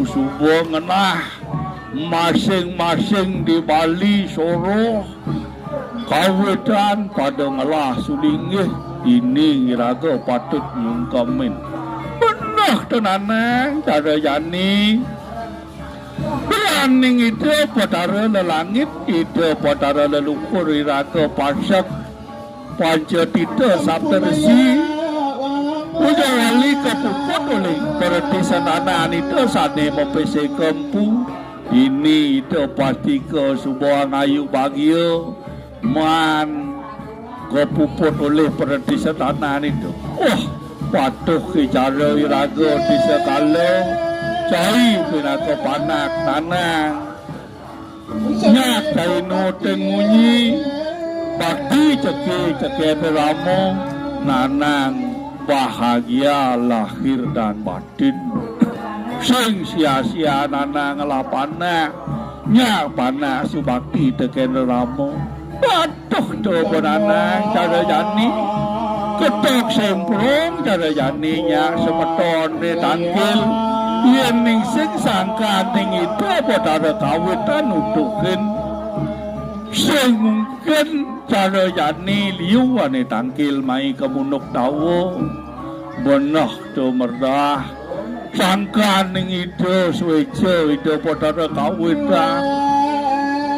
Subuh ngenah masing-masing di Bali Soro kawetan pada ngelah sulingih ini raga patut nyungkamin benar tenanang cara jani beraning itu patara lelangit itu patara leluhur raga pasak pancatita saptarsi Ujali kepuput oleh pertisan anak itu sane mempese kempu ini itu pasti ke sebuah ngayu bagia man kepuput oleh pertisan anak itu patuh ke cara iraga di sekala cari kena ke panak tanah nyak cari noteng munyi bakti ceke teramo nanang bahagia lahir dan batin sing sia-sia nana ngelapana nya pana subakti teken ramo patuh coba nana cara jani ketok semprong cara janinya semeton di tangkil yen ning sing sangka ning itu padha kawitan utukin sing mungkin cara jani liu ane tangkil mai kemunuk tawo benah tu merdah sangka ning itu suwejo itu padha kawitan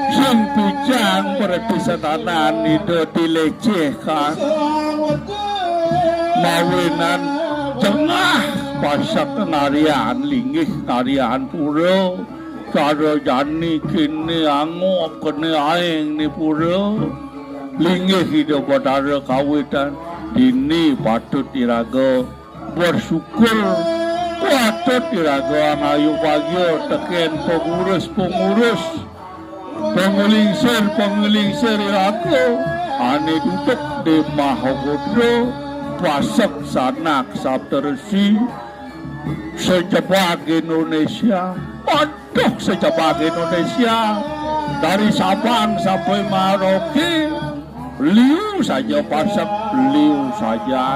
sing pijang pertisatanan itu dilecehkan mawinan tengah pasak narian linggih narian pura cara jani kini angop kene aing ni pura linggih hidup padara kawitan dini patut iraga bersyukur patut iraga ngayu bagyo teken pengurus pengelingser iraga ane duduk di Mahagodro pasak sanak saptarsi sejabag Indonesia aduh sejabag Indonesia dari Sabang sampai Merauke liu saja pasak liu saja